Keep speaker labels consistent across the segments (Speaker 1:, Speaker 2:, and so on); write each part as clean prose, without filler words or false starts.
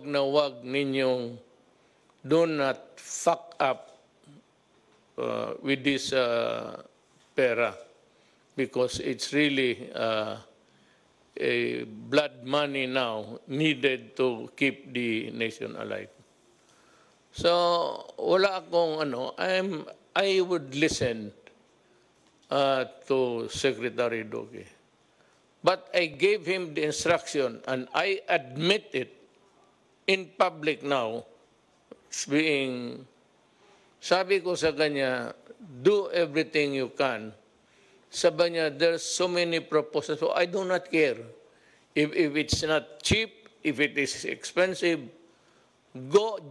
Speaker 1: na wag ninyong do not fuck up with this pera, because it's really a blood money now needed to keep the nation alive. So wala akong I would listen to Secretary Duque. But I gave him the instruction, and I admit it in public now, sabi ko sa kanya, do everything you can. Sabi niya, there's so many proposals, so I do not care. If it's not cheap, if it is expensive,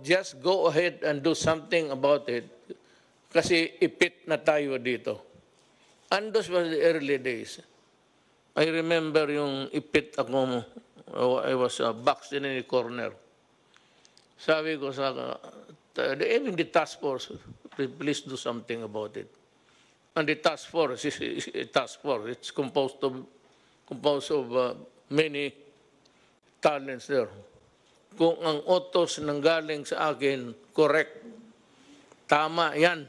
Speaker 1: just go ahead and do something about it. Kasi ipit na tayo dito. And those were the early days. I remember yung ipit ako, I was boxed in a corner. Sabi ko sa, even the task force, please do something about it. And the task force is a task force. It's composed of many talents there. Kung ang utos nanggaling sa akin, correct, tama yan.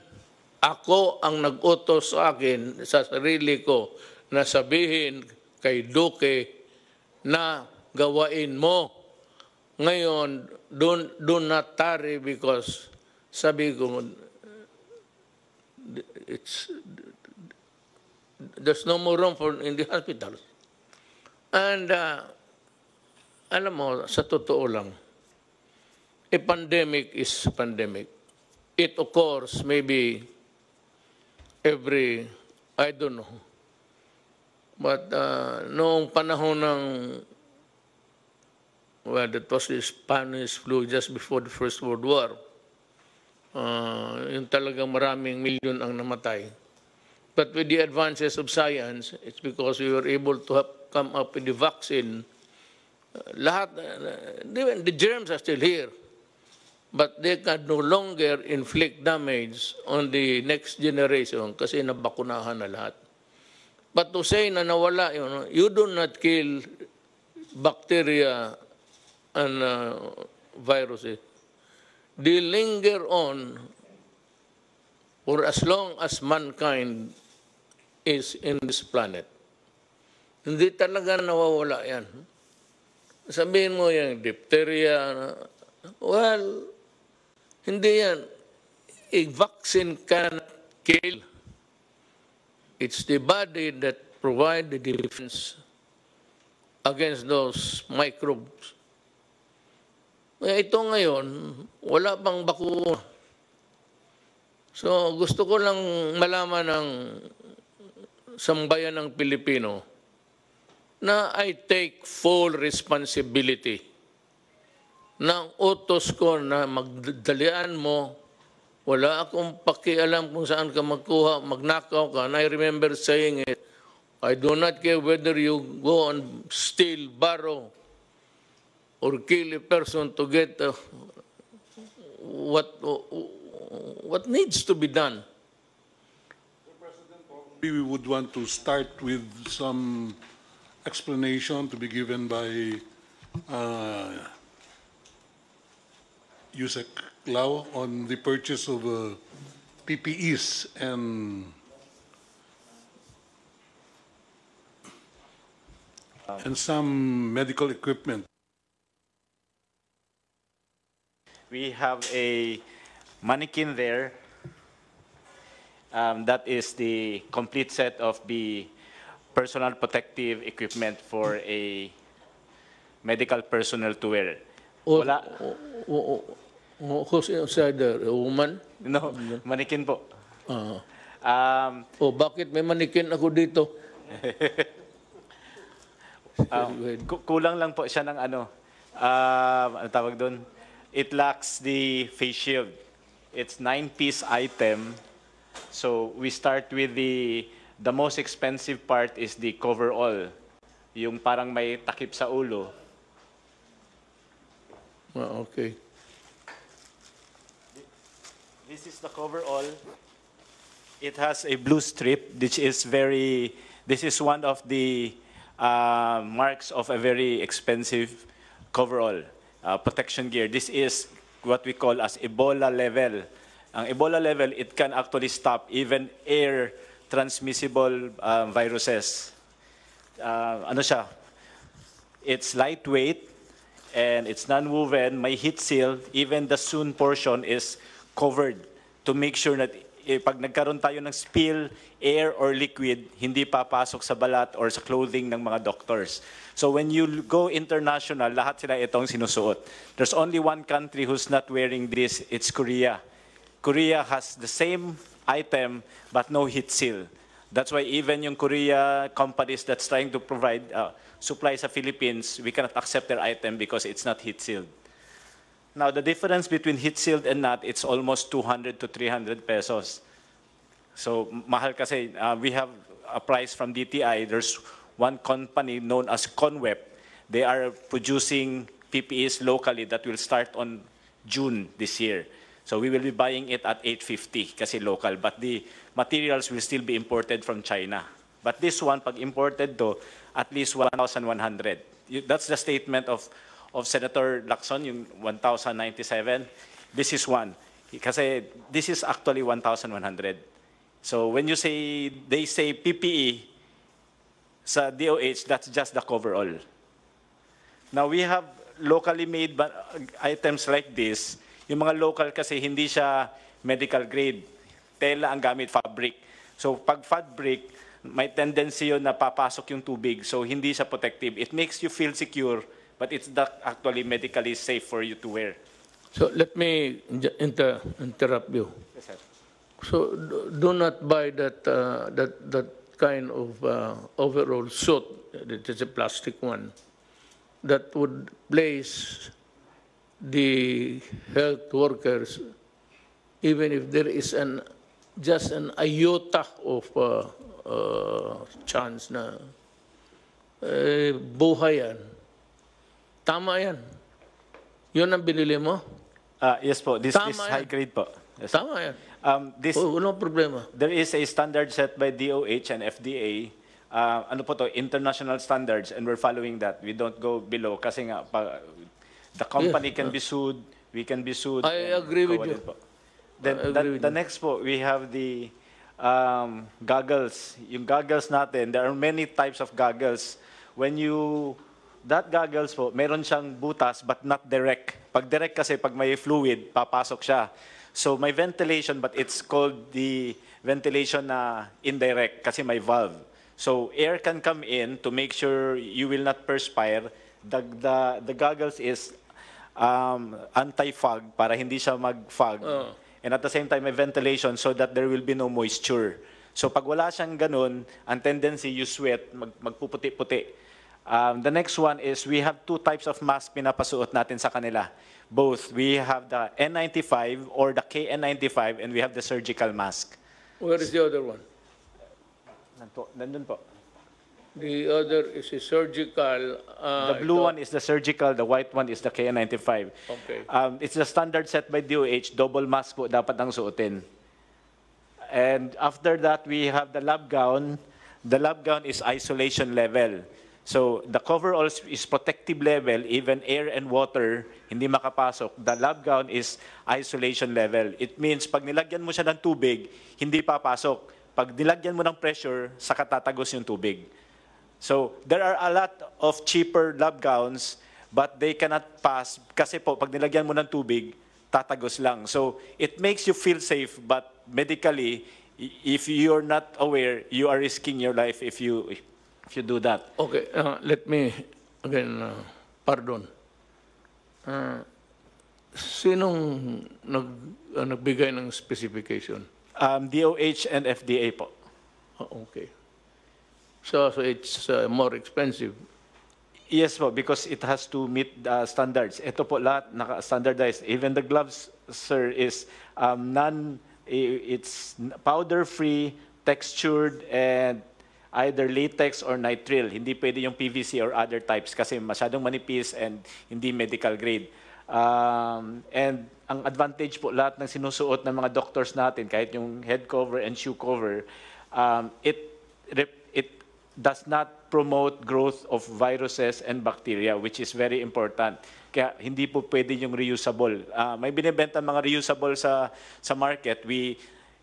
Speaker 1: Ako ang nag-utos sa akin, sa sarili ko, na sabihin kay Duque na gawain mo. Ngayon, do not tarry, because sabi ko, there's no more room in the hospitals. And alam mo, sa totoo lang, a pandemic is a pandemic. It occurs maybe every, I don't know. But noong panahon ng, well, that was the Spanish flu just before the First World War. Yung talagang maraming milyon ang namatay. But with the advances of science, it's because we were able to come up with the vaccine. The germs are still here, but they can no longer inflict damage on the next generation kasi nabakunahan na lahat. But to say na nawala, you do not kill bacteria and viruses. They linger on for as long as mankind is in this planet. Hindi talaga nawawala yan. Sabihin mo yung diphtheria, well, hindi yan. A vaccine cannot kill. It's the body that provides the defense against those microbes. Ito ngayon, wala pang bakuna. So gusto ko lang malaman ng sambayan ng Pilipino na I take full responsibility ng utos ko na magdalian mo. Wala akong pakialam kung saan ka magkuha, magnakaw ka. And I remember saying it, I do not care whether you go and steal, borrow, or kill a person to get what needs to be done.
Speaker 2: We would want to start with some explanation to be given by Yusek Lau on the purchase of PPEs and some medical equipment.
Speaker 3: We have a mannequin there. That is the complete set of the personal protective equipment for a medical personnel to wear. Wala.
Speaker 1: Who's inside there? A woman?
Speaker 3: No, mannequin po.
Speaker 1: Bakit may mannequin ako dito?
Speaker 3: Kulang lang po siya ng ano tawag doon? It lacks the face shield. It's 9-piece item. So we start with the most expensive part is the coverall. Yung parang may takip sa ulo.
Speaker 1: Okay.
Speaker 3: This is the coverall. It has a blue strip, which is this is one of the marks of a very expensive coverall. protection gear. This is what we call as Ebola level. Ang Ebola level, it can actually stop even air transmissible viruses. Ano siya? It's lightweight and it's non-woven, may heat seal, even the soon portion is covered to make sure that pag nagkaroon tayo ng spill, air or liquid, hindi papasok sa balat or sa clothing ng mga doctors. So when you go international, lahat sila itong sinusuot. There's only one country who's not wearing this, it's Korea. Korea has the same item but no heat seal. That's why even yung Korea companies that's trying to provide supply sa Philippines, we cannot accept their item because it's not heat sealed. Now, the difference between heat sealed and not, it's almost 200 to 300 pesos. So, mahal kasi. We have a price from DTI. There's one company known as Conweb. They are producing PPEs locally that will start on June this year. So, we will be buying it at 850 kasi local. But the materials will still be imported from China. But this one, pag imported to, at least 1,100. That's the statement of Senator Lacson, yung 1,097. This is one. Kasi this is actually 1,100. So when you say, they say PPE sa DOH, that's just the coverall. Now we have locally made items like this. Yung mga local kasi hindi siya medical grade. Tela ang gamit, fabric. So pag fabric, may tendency yun na papasok yung tubig. So hindi siya protective. It makes you feel secure, but it's not actually medically safe for you to wear.
Speaker 1: So let me interrupt you.
Speaker 3: Yes, sir.
Speaker 1: So do not buy that kind of overall suit. It is a plastic one that would place the health workers, even if there is just an iota of chance na buhay yan. Tama yan. Yun ang binili mo?
Speaker 3: Yes po, this high grade po. Yes.
Speaker 1: Tama yan. Walang problema.
Speaker 3: There is a standard set by DOH and FDA. Ano po to, international standards, and we're following that. We don't go below kasi nga the company can be sued, we can be sued.
Speaker 1: I agree with you.
Speaker 3: Then the next po, we have the goggles. Yung goggles natin, there are many types of goggles. That goggles po, meron siyang butas but not direct. Pag direct kasi, pag may fluid, papasok siya. So may ventilation, but it's called the ventilation na indirect kasi may valve. So air can come in to make sure you will not perspire. The goggles is anti-fog para hindi siya mag-fog. And at the same time, may ventilation so that there will be no moisture. So pag wala siyang ganun, ang tendency you sweat, magpuputi-puti. The next one is we have two types of mask pinapasuot natin sa kanila. Both. We have the N95 or the KN95 and we have the surgical mask.
Speaker 1: Where is the other one?
Speaker 3: Nandun po.
Speaker 1: The other is a surgical.
Speaker 3: The blue one is the surgical, the white one is the KN95.
Speaker 1: Okay.
Speaker 3: It's the standard set by DOH, double mask po dapat ang suotin. And after that, we have the lab gown. The lab gown is isolation level. So the coverall is protective level, even air and water, hindi makapasok. The lab gown is isolation level. It means pag nilagyan mo siya ng tubig, hindi papasok. Pag nilagyan mo ng pressure, saka tatagos yung tubig. So there are a lot of cheaper lab gowns, but they cannot pass kasi po pag nilagyan mo ng tubig, tatagos lang. So it makes you feel safe, but medically, if you're not aware, you are risking your life if you do that.
Speaker 1: Okay, let me again, pardon. Sinong nagbigay ng specification?
Speaker 3: DOH and FDA po.
Speaker 1: Okay. So it's more expensive.
Speaker 3: Yes po, because it has to meet the standards. Ito po lahat naka-standardized. Even the gloves, sir, is it's powder-free, textured, and either latex or nitrile. Hindi pwede yung PVC or other types kasi masyadong manipis and hindi medical grade. And ang advantage po lahat ng sinusuot ng mga doctors natin, kahit yung head cover and shoe cover, it does not promote growth of viruses and bacteria, which is very important. Kaya hindi po pwede yung reusable. May binibenta mga reusable sa market.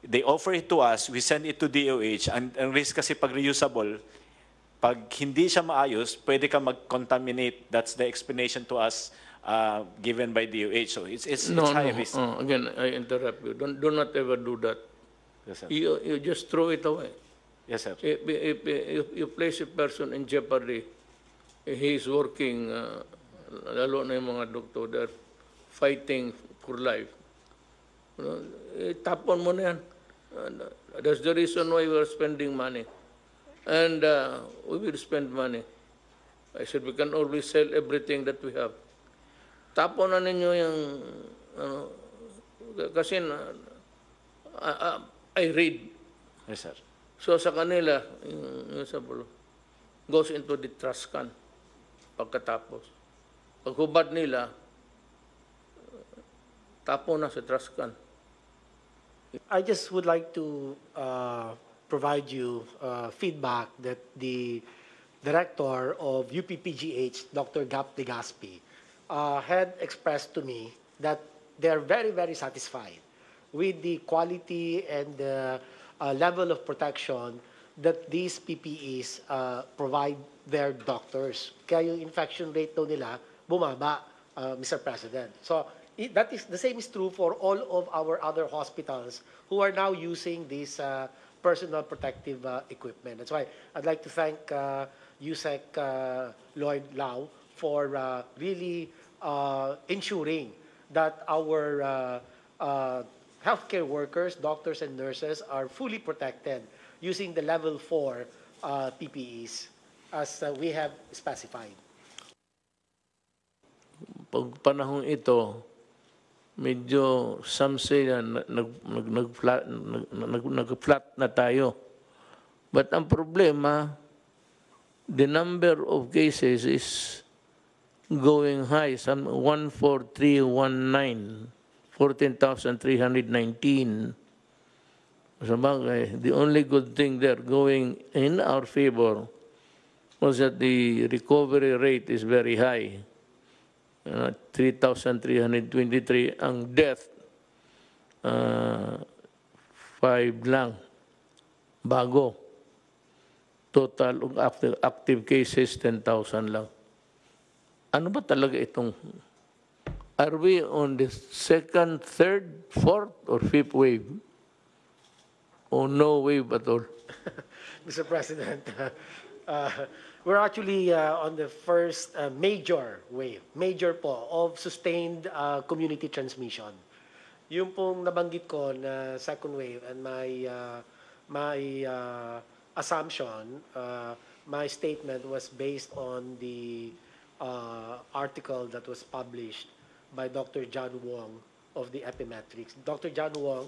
Speaker 3: They offer it to us, we send it to DOH. Ang risk kasi pag reusable, pag hindi siya maayos, pwede ka mag-contaminate. That's the explanation to us given by DOH. So it's high risk.
Speaker 1: Again, I interrupt you. Do not ever do that.
Speaker 3: Yes, sir.
Speaker 1: You just throw it away.
Speaker 3: Yes, sir.
Speaker 1: If you place a person in jeopardy, he is working, lalo na yung mga doktor, they're fighting for life. Tapon mo na yan. That's the reason why we are spending money. And we will spend money. I said we can always sell everything that we have. Tapon na ninyo yung, kasi I read.
Speaker 3: Yes, sir.
Speaker 1: So sa kanila, yung sabulo, goes into the trash can pagkatapos. Paghubad nila, tapon na sa trash can.
Speaker 4: I just would like to provide you feedback that the director of UPPGH, Dr. Gap Legaspi, had expressed to me that they're very, very satisfied with the quality and the level of protection that these PPEs provide their doctors. Kaya yung infection rate daw nila bumaba, Mr. President. So that is the same is true for all of our other hospitals who are now using this personal protective equipment. That's why I'd like to thank USEC Lloyd Lau for really ensuring that our healthcare workers, doctors and nurses are fully protected using the level 4 PPEs as we have specified.
Speaker 1: Pag panahon ito, medyo some say na nag-flat na tayo. But ang problema, the number of cases is going high. Some 14319, 14,319. Sabagay, the only good thing there going in our favor was that the recovery rate is very high. 3,323. Ang death, 5 lang. Bago. Total of active cases, 10,000 lang. Ano ba talaga itong... Are we on the second, third, fourth, or fifth wave? Or no wave at all?
Speaker 4: Mr. President, we're actually on the first major wave, major po, of sustained community transmission. Yung pong nabanggit ko na second wave and my assumption, my statement was based on the article that was published by Dr. John Wong of the Epimetrics. Dr. John Wong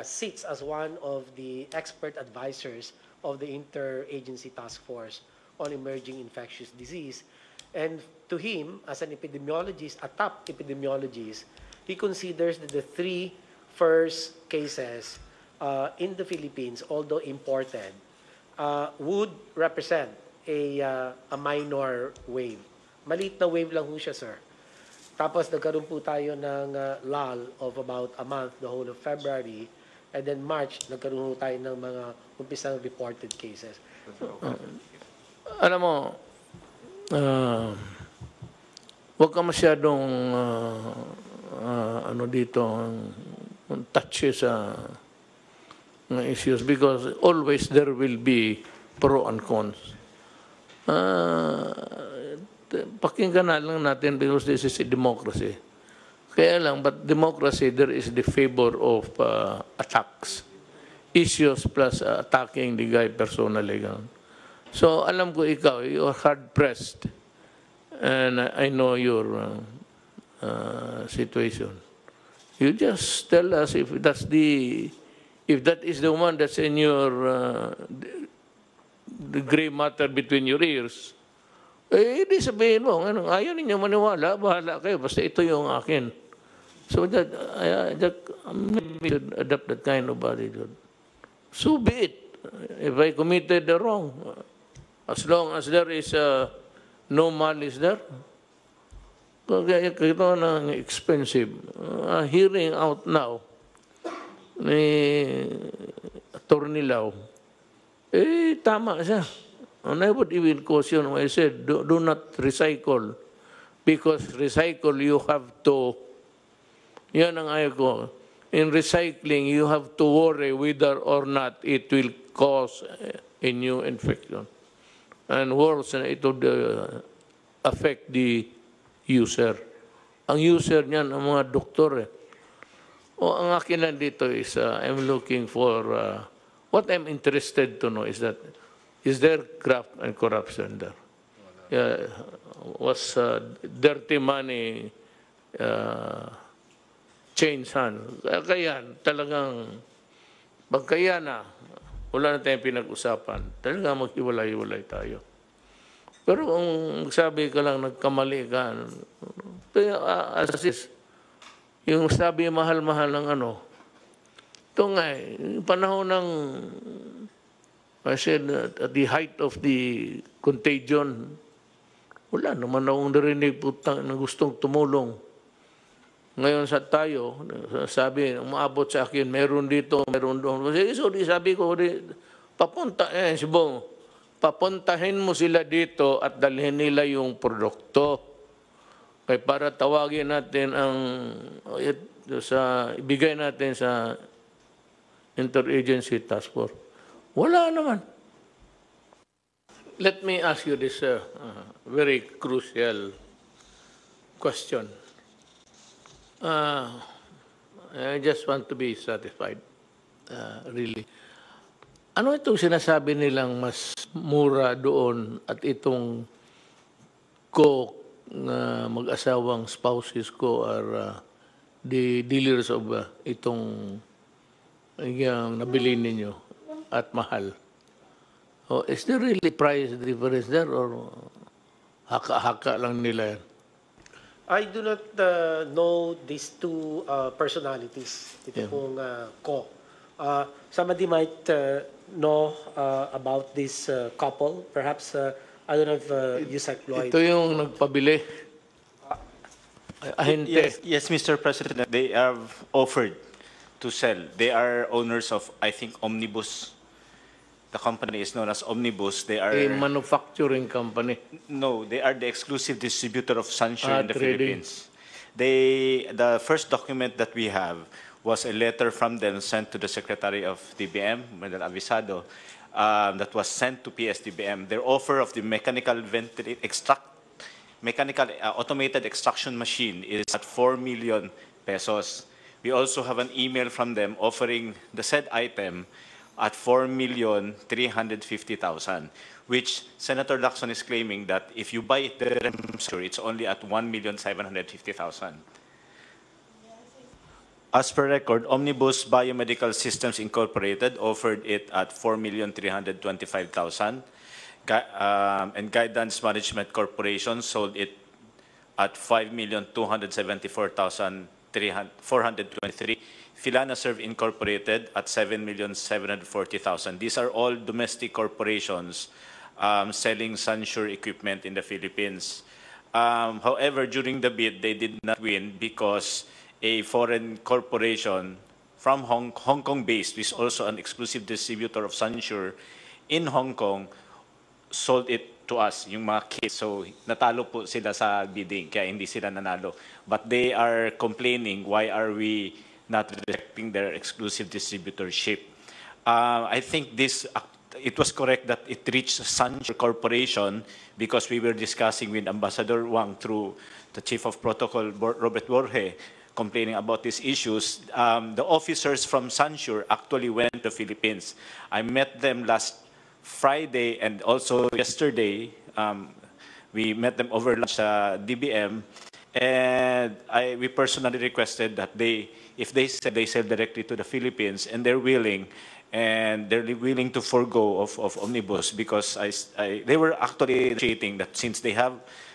Speaker 4: sits as one of the expert advisors of the Interagency Task Force on Emerging Infectious Disease. And to him, as an epidemiologist, a top epidemiologist, he considers that the 3 first cases in the Philippines, although imported, would represent a minor wave. Maliit na wave lang ho siya, sir. Tapos nagkaroon po tayo ng lull of about a month, the whole of February, and then March, nagkaroon po tayo ng mga umpisang reported cases.
Speaker 1: Alam mo, huwag ka masyadong ano dito, touchy sa issues because always there will be pro and cons. Pakinggan na lang natin because this is a democracy. Kaya lang, but democracy, there is the favor of attacks. Issues plus attacking the guy personally. So, alam ko ikaw, you're hard-pressed. And I know your situation. You just tell us if that is the one that's in your the gray matter between your ears. Eh, di sabihin mo, ayaw ninyo maniwala, bahala kayo, basta ito yung akin. So that, maybe should adopt that kind of attitude. So be it. If I committed the wrong, As long as there is no malice there, kaya ito na expensive. Hearing out now ni Attorney Lau, tama siya. And I would even caution, I said, do not recycle. Because recycle, you have to, yan ang ayaw ko. In recycling, you have to worry whether or not it will cause a new infection. And worse, it would affect the user. Ang user niyan, ang mga doktor. O ang akin lang dito is, I'm looking for, what I'm interested to know is that, is there graft and corruption there? Was dirty money change hand? Kaya talagang, pagkaya na, wala na tayong pinag-usapan, talagang mag-iwalay-iwalay tayo. Pero kung sabi ka lang, nagkamali ka, yung sabi mahal-mahal ng ano, ito nga yung panahon ng, I said, at the height of the contagion, wala naman akong narinig putang na gustong tumulong. Ngayon sa tayo, sabi, umaabot sa akin, meron dito, meron doon. So, sabi ko, papunta, si Bong, papuntahin mo sila dito at dalhin nila yung produkto. Kaya para tawagin natin ang, ibigay natin sa Interagency Task Force. Wala naman. Let me ask you this very crucial question. I just want to be satisfied, really. Ano itong sinasabi nilang mas mura doon at itong na mag-asawang spouses ko are the dealers of itong yung nabili ninyo at mahal? Oh, is there really price difference there or haka-haka lang nila yan?
Speaker 4: I do not know these two personalities. Ito pong ko. Somebody might know about this couple. Perhaps, I don't know if Yusek Lloyd.
Speaker 1: Ito yung nagpabili. Ahente.
Speaker 3: Yes, Mr. President, they have offered to sell. They are owners of, I think, Omnibus. The company is known as Omnibus. They are
Speaker 1: A manufacturing company.
Speaker 3: no, they are the exclusive distributor of Sunsure in the
Speaker 1: trading.
Speaker 3: Philippines. The first document that we have was a letter from them sent to the Secretary of DBM, Medal Avisado, that was sent to PSDBM. Their offer of the mechanical automated extraction machine is at 4 million pesos. We also have an email from them offering the said item at 4,350,000, which Senator Lacson is claiming that if you buy it, it's only at 1,750,000. As per record, Omnibus Biomedical Systems Incorporated offered it at 4,325,000, and Guidance Management Corporation sold it at 5,274,423. Filanaserve Incorporated at 7,740,000. These are all domestic corporations selling Sunsure equipment in the Philippines. However, during the bid, they did not win because a foreign corporation from Hong Kong-based, which is also an exclusive distributor of Sunsure in Hong Kong, sold it to us, yung mga kits. So, natalo po sila sa bidding, kaya hindi sila nanalo. But they are complaining, why are we not rejecting their exclusive distributorship? I think it was correct that it reached Sunsure Corporation because we were discussing with Ambassador Wang through the Chief of Protocol, Robert Borge, complaining about these issues. The officers from Sunsure actually went to the Philippines. I met them last Friday and also yesterday. We met them over lunch at DBM, and we personally requested that if they said they sell directly to the Philippines and they're willing to forego of Omnibus, because they were actually stating that since they have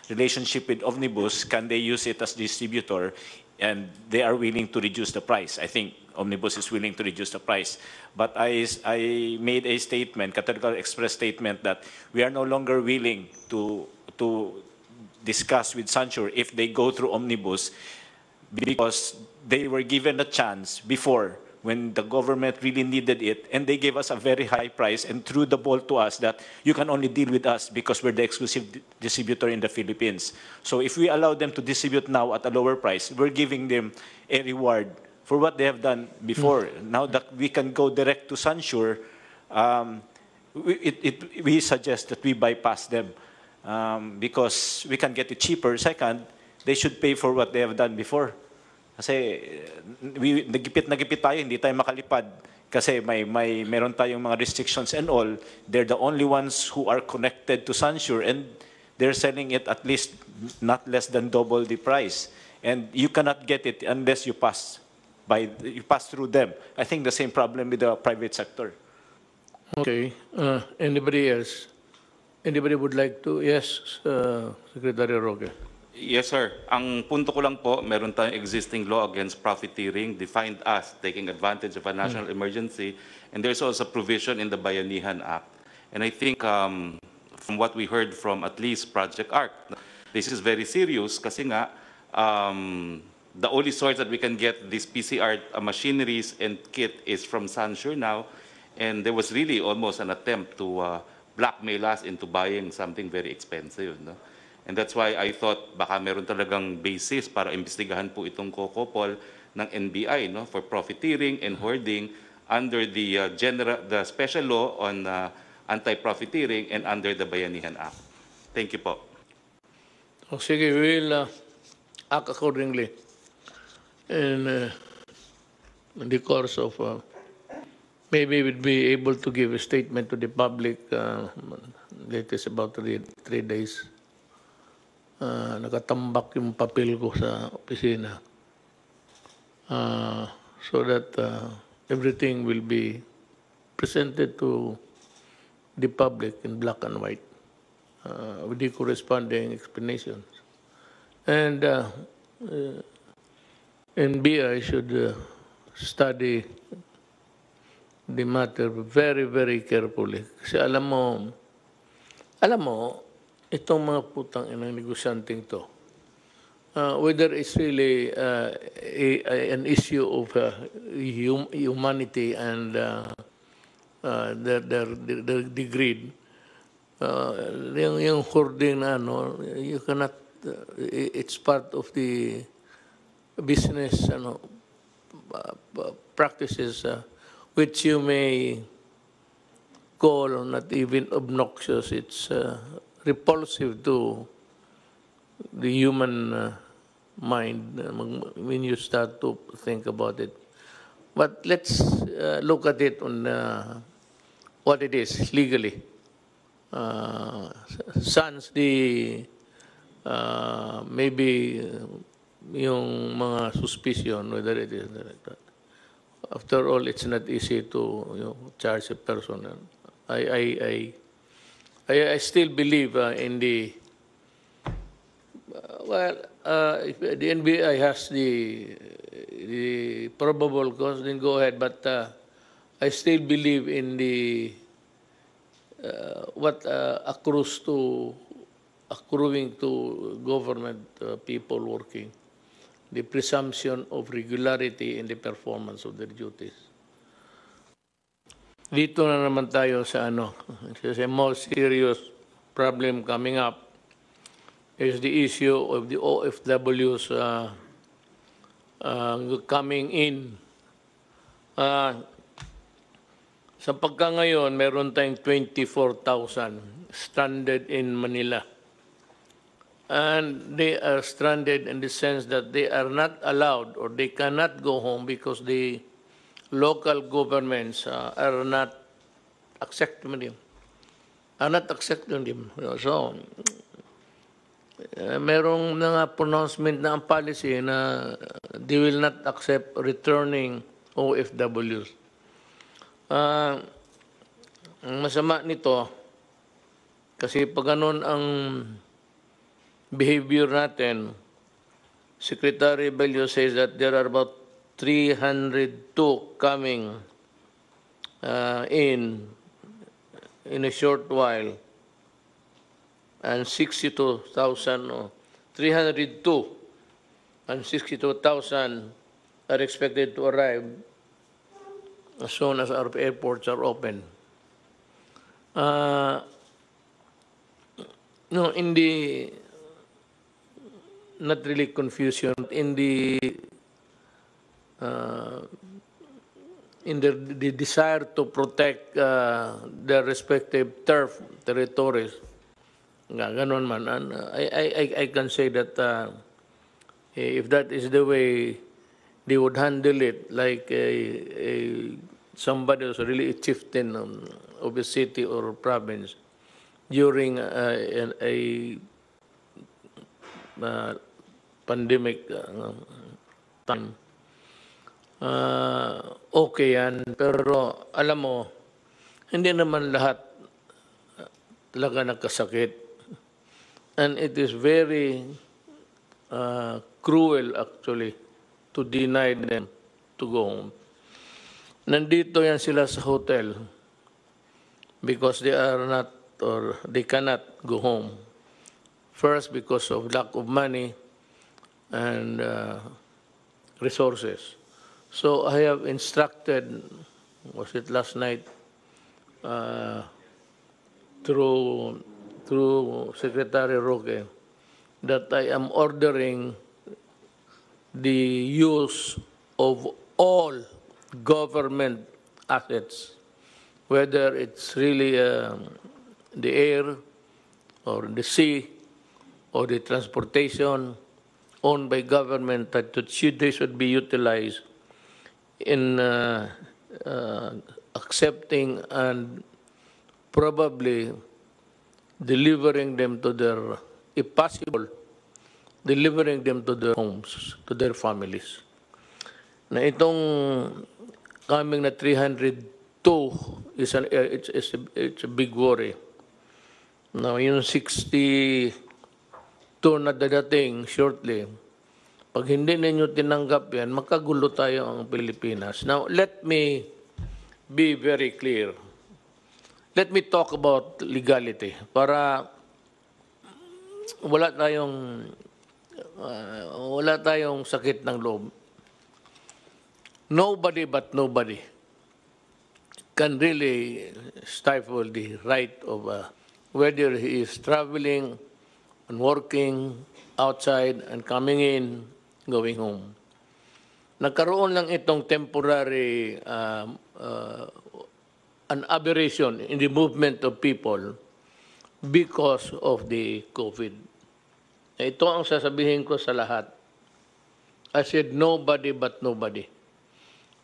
Speaker 3: relationship with Omnibus, can they use it as distributor and they are willing to reduce the price. I think Omnibus is willing to reduce the price. But I made a statement, categorical express statement, that we are no longer willing to discuss with Sancho if they go through Omnibus, because they were given a chance before when the government really needed it, and they gave us a very high price and threw the ball to us that you can only deal with us because we're the exclusive distributor in the Philippines. So if we allow them to distribute now at a lower price, we're giving them a reward for what they have done before. Now that we can go direct to Sansure, we suggest that we bypass them because we can get it cheaper. Second, they should pay for what they have done before. Kasi nagipit tayo, hindi tayo makalipad. Kasi meron tayong mga restrictions and all. They're the only ones who are connected to Sansure, and they're selling it at least not less than double the price. And you cannot get it unless you pass through them. I think the same problem with the private sector.
Speaker 1: Okay. Anybody else? Anybody would like to? Yes, Secretary Roque.
Speaker 5: Yes, sir. Ang punto ko lang po, meron tayong existing law against profiteering, defined as taking advantage of a national emergency, and there's also provision in the Bayanihan Act. And I think from what we heard from at least Project ARC, this is very serious kasi nga the only source that we can get these PCR machineries and kit is from Sansure now, and there was really almost an attempt to blackmail us into buying something very expensive. No? And that's why I thought baka meron talagang basis para imbestigahan po itong kokopol ng NBI, no, for profiteering and hoarding under the special law on anti-profiteering and under the Bayanihan Act. Thank you po.
Speaker 1: O sige, we will act accordingly in the course of maybe we'll be able to give a statement to the public latest about 3 days. Nakatambak yung papel ko sa opisina so that everything will be presented to the public in black and white with the corresponding explanations. And NBI should study the matter very, very carefully. Kasi alam mo, itong mga putang inang negosyanteng to, whether it's really an issue of humanity and the greed, yung hoarding na ano, you cannot, it's part of the business practices which you may call not even obnoxious. It's repulsive to the human mind when you start to think about it. But let's look at it on what it is legally. Sans the maybe yung mga suspicion, whether it is like that. After all, it's not easy to charge a person. I still believe in the, if the NBI has the probable cause, then go ahead. But I still believe in the, what accruing to government people working, the presumption of regularity in the performance of their duties. Dito na naman tayo sa It's a more serious problem coming up is the issue of the OFWs coming in. Sa pagka ngayon, meron tayong 24,000 stranded in Manila. And they are stranded in the sense that they are not allowed or they cannot go home because the local governments are not accepting them. So, merong nga pronouncement na ang policy na they will not accept returning OFWs. Ang masama nito, kasi pag ganun ang behavior natin, Secretary Bello says that there are about 302 coming in a short while, and 62,000, 302 and 62,000 are expected to arrive as soon as our airports are open. No, in the, not really confusion, in the desire to protect their respective turf territories. Ganon man. And I can say that if that is the way they would handle it, like somebody who's really a chieftain of a city or province during a pandemic time, okay yan. Pero alam mo, hindi naman lahat talaga nagkasakit. And it is very cruel actually to deny them to go home. Nandito yan sila sa hotel because they are not, or they cannot go home. First, because of lack of money and resources. So I have instructed, was it last night, through Secretary Roque, that I am ordering the use of all government assets, whether it's really the air or the sea or the transportation owned by government, that they should be utilized in accepting and probably delivering them to their, if possible, delivering them to their homes, to their families. Na itong coming na 302 is it's a big worry. Now, yung 62 na dadating shortly, pag hindi ninyo tinanggap yan, makagulo tayo ang Pilipinas. Now, let me be very clear. Let me talk about legality para wala tayong sakit ng loob. Nobody but nobody can really stifle the right of whether he is traveling and working outside and coming in, going home. Nagkaroon lang itong temporary an aberration in the movement of people because of the COVID. Ito ang sasabihin ko sa lahat. I said nobody but nobody.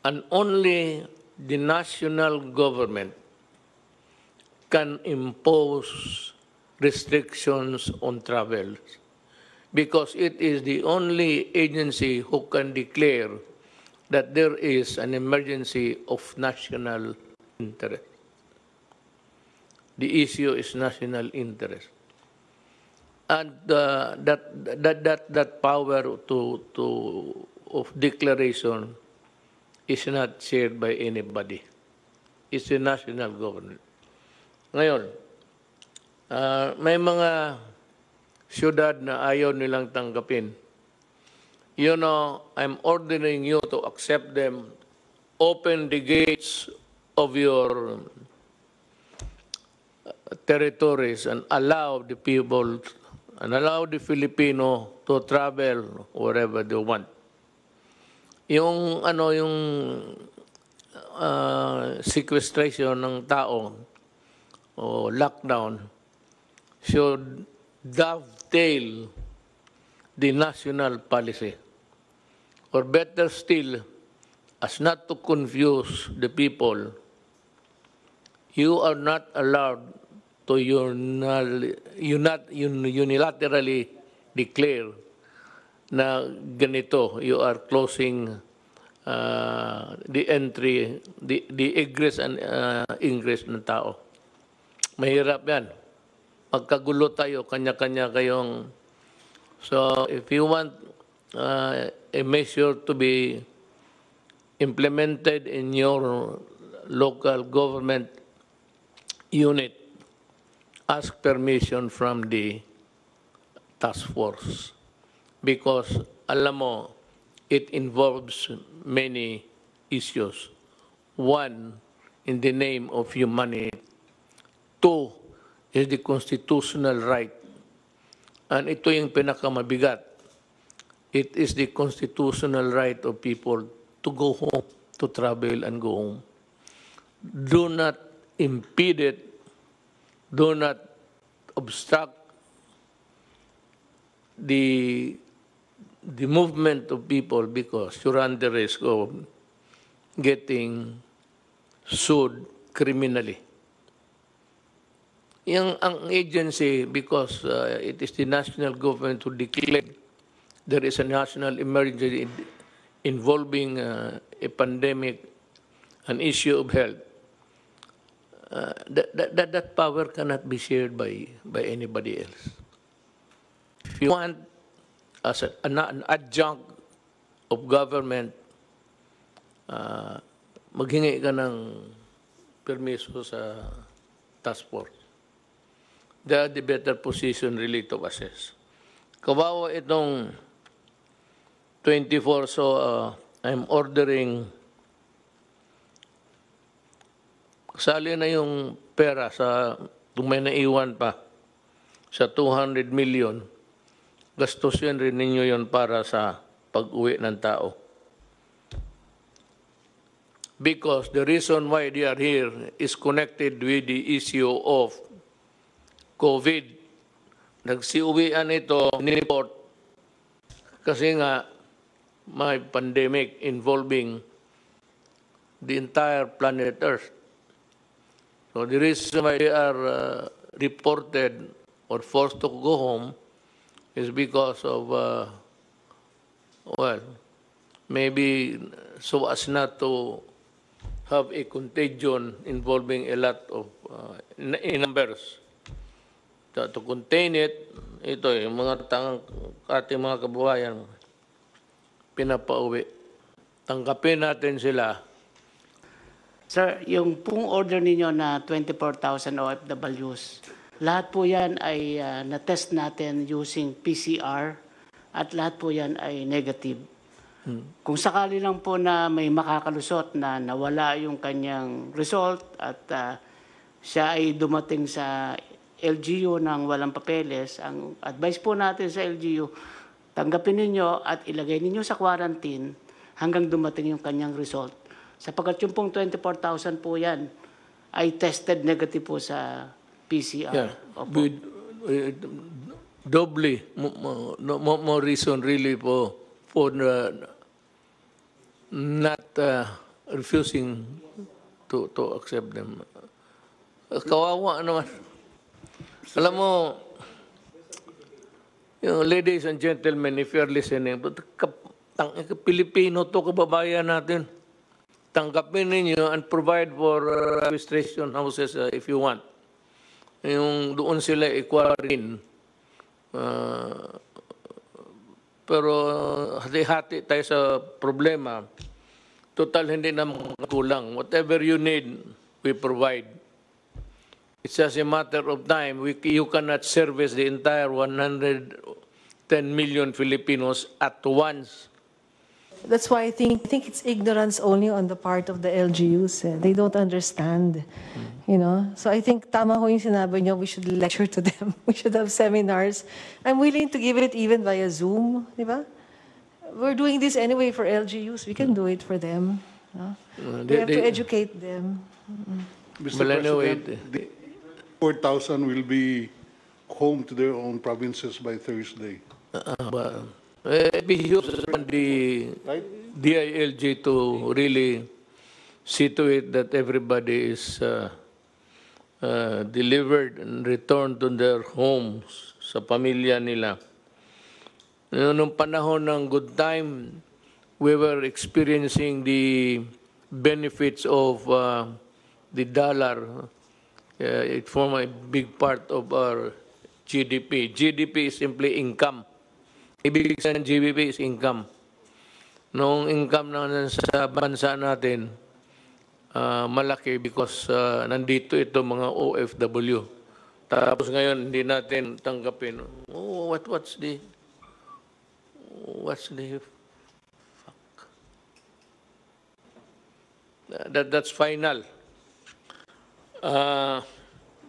Speaker 1: And only the national government can impose restrictions on travel because it is the only agency who can declare that there is an emergency of national interest. The issue is national interest. And that power of declaration is not shared by anybody. It's the national government. Ngayon, may mga syudad na ayaw nilang tanggapin. You know, I'm ordering you to accept them, open the gates of your territories and allow the people and allow the Filipino to travel wherever they want. Yung sequestration ng tao o lockdown should dovetail the national policy. Or better still, as not to confuse the people, you are not allowed to unilaterally declare na ganito, you are closing the entry, the egress and ingress ng tao. Mahirap yan. Pagkagulo tayo, kanya-kanya kayong... So, if you want a measure to be implemented in your local government unit, ask permission from the task force. Because, alam mo, it involves many issues. One, in the name of humanity. Two, is the constitutional right. And ito yung pinakamabigat. It is the constitutional right of people to go home, to travel and go home. Do not impede it. Do not obstruct the movement of people because you run the risk of getting sued criminally. Ang agency, because it is the national government who declared there is a national emergency involving a pandemic, an issue of health, that power cannot be shared by anybody else. If you want, as an adjunct of government, maghingi ka ng permiso sa task force. They are the better position really to assess. Kawawa itong 24, so I'm ordering, kasali na yung pera sa, kung may naiwan pa, sa 200 million, gastusin rin ninyo yun para sa pag-uwi ng tao. Because the reason why they are here is connected with the issue of COVID. Nagsiuwian ito, nireport, kasi nga may pandemic involving the entire planet Earth. So the reason why they are reported or forced to go home is because of, well, maybe so as not to have a contagion involving a lot of in numbers. To contain it, ito yung mga ating mga kababayan, pinapauwi. Tanggapin natin sila.
Speaker 6: Sir, yung pong order ninyo na 24,000 OFWs, lahat po yan ay na-test natin using PCR at lahat po yan ay negative. Kung sakali lang po na may makakalusot na nawala yung kanyang result at siya ay dumating sa LGU ng walang papeles, ang advice po natin sa LGU, tanggapin ninyo at ilagay ninyo sa quarantine hanggang dumating yung kanyang result. Sapagkat yung pong 24,000 po yan ay tested negative po sa PCR.
Speaker 1: Yeah, with, doubly, more reason really for not refusing to accept them. Kawawa naman. Alam mo, ladies and gentlemen, if you're listening, Pilipino to, kababayan natin. Tanggapin ninyo and provide for registration houses if you want. Yung doon sila i-quarantine. Pero hati-hati tayo sa problema. Total, hindi na kulang. Whatever you need, we provide. It's just a matter of time. You cannot service the entire 110 million Filipinos at once.
Speaker 7: That's why I think it's ignorance only on the part of the LGUs. They don't understand, you know. So I think tama ho yung sinabi niyo, we should lecture to them. We should have seminars. I'm willing to give it even via Zoom, di ba? We're doing this anyway for LGUs. We can do it for them. No? We have to educate them.
Speaker 2: Mr. President, the 4,000 will be home to their own provinces by Thursday.
Speaker 1: Be used on the DILG to really see to it that everybody is delivered and returned to their homes, sa pamilya nila. Noong panahon ng good time, we were experiencing the benefits of the dollar. It formed a big part of our GDP. GDP is simply income. Ibig sabihin ng GDP is income. Nung income na sa bansa natin, malaki because nandito ito mga OFW. Tapos ngayon, hindi natin tanggapin. Oh, what's the that's final.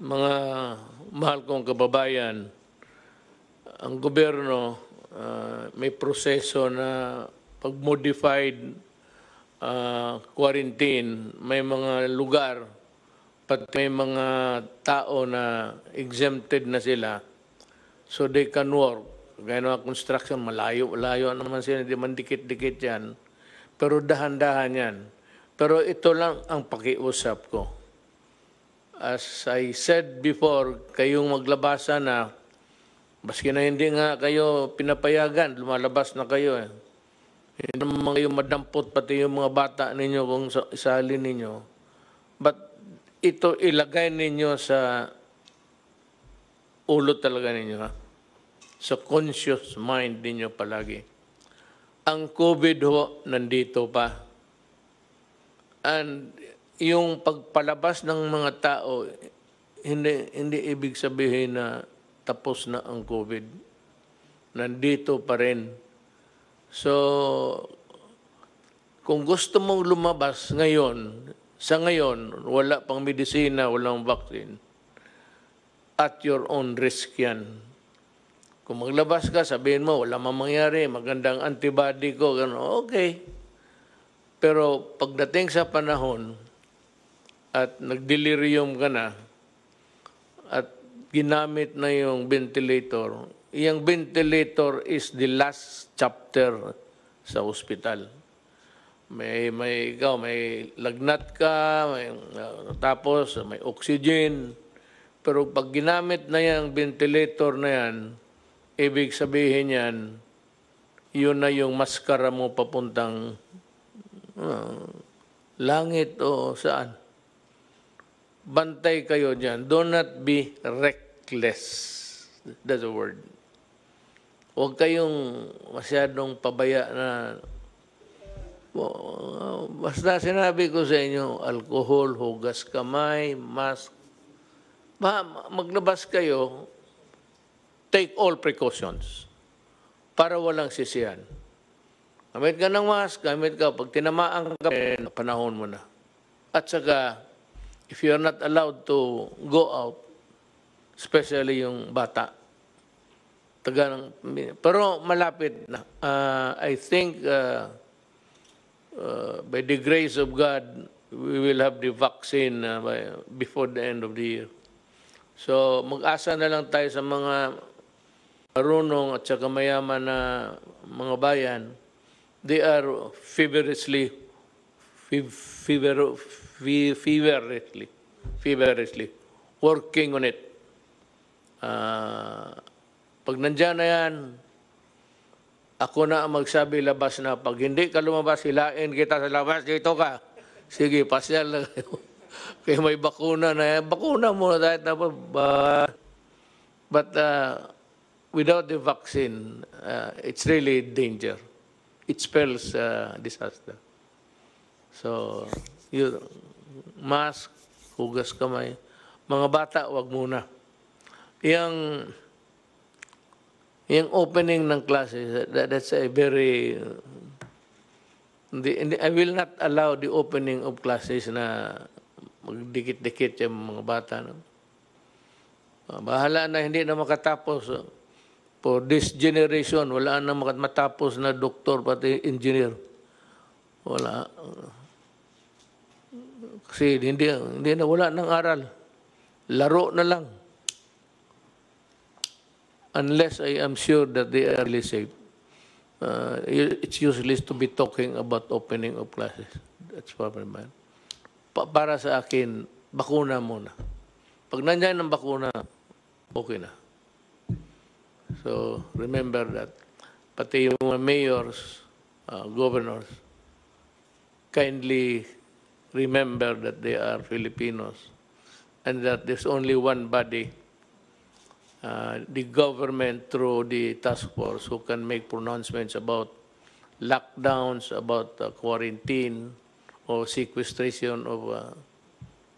Speaker 1: Mga mahal kong kababayan, ang gobyerno may proseso na pag-modified quarantine, may mga lugar, pati may mga tao na exempted na sila so they can work. Gaya ng construction, malayo naman sila, hindi man dikit-dikit yan. Pero dahan-dahan yan. Pero ito lang ang pakiusap ko. As I said before, kayong maglabasan na, maski na hindi nga kayo pinapayagan, lumalabas na kayo eh. Hindi naman kayo madampot pati yung mga bata ninyo kung isalin ninyo. But ito ilagay ninyo sa ulo talaga ninyo, ha? Sa conscious mind ninyo palagi. Ang COVID ho, nandito pa. And yung pagpalabas ng mga tao, hindi ibig sabihin na tapos na ang COVID. Nandito pa rin. So, kung gusto mong lumabas ngayon, sa ngayon, wala pang medisina, walang vaccine, at your own risk yan. Kung maglabas ka, sabihin mo, wala mang mangyari, magandang antibody ko, gano'n, okay. Pero pagdating sa panahon, at nagdelirium ka na, at ginamit na yung ventilator, yung ventilator is the last chapter sa ospital. May lagnat ka, tapos may oxygen. Pero pag ginamit na yung ventilator na yan, ibig sabihin yan, yun na yung maskara mo papuntang langit o saan. Bantay kayo dyan. Do not be reckless. That's the word. Huwag kayong masyadong pabaya na basta sinabi ko sa inyo, alcohol, hugas kamay, mask. Maglabas kayo, take all precautions para walang sisihan. Gamit ka ng mask, gamit ka. Pag tinamaan ka, panahon mo na. At saka, if you are not allowed to go out, especially yung bata, pero malapit na. I think by the grace of God, we will have the vaccine before the end of the year. So mag-asa na lang tayo sa mga marunong at saka mayaman na mga bayan. They are feverishly working on it. Pag nandyan na yan, ako na ang magsabi labas na. Pag hindi ka lumabas, hilain kita sa labas, dito ka. Sige, pasyal lang kayo. Kaya may bakuna na yan. Bakuna muna tayo. But without the vaccine, it's really danger. It spells disaster. So, mask, hugas kamay. Mga bata, wag muna. Yung opening ng classes, that's a very... I will not allow the opening of classes na magdikit-dikit yung mga bata. No? Bahala na hindi na makatapos. For this generation, wala na matapos na doktor pati engineer. Wala. Kasi hindi na wala ng aral. Laro na lang. Unless I am sure that they are really safe. It's useless to be talking about opening of classes. That's problem, man. Para sa akin, bakuna muna. Pag nandiyan ang bakuna, okay na. So, remember that. Pati yung mga mayors, governors, kindly remember that they are Filipinos and that there's only one body the government through the task force who can make pronouncements about lockdowns, about quarantine or sequestration of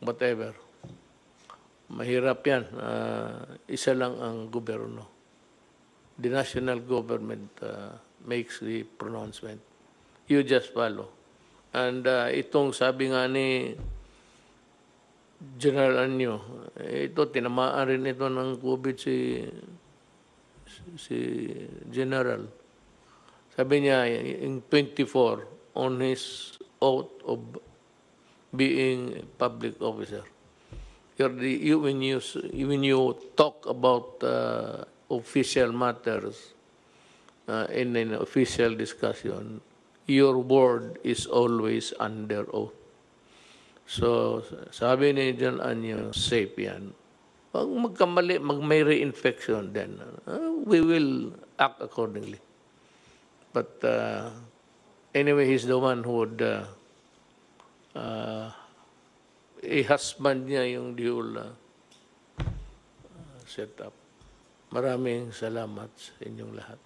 Speaker 1: whatever. Mahirap yan. Isa lang ang gobyerno. The national government makes the pronouncement. You just follow. And itong sabi nga ni General Anyo, ito, tinamaan rin ito ng COVID si General. Sabi niya, in 24, on his oath of being a public officer, when you talk about official matters in an official discussion, your word is always under oath. So, sabi ni John Anyo, safe yan. Pag magkamali, may reinfection, then we will act accordingly. But anyway, he's the one who would i-husband niya yung the whole setup. Maraming salamat sa inyong lahat.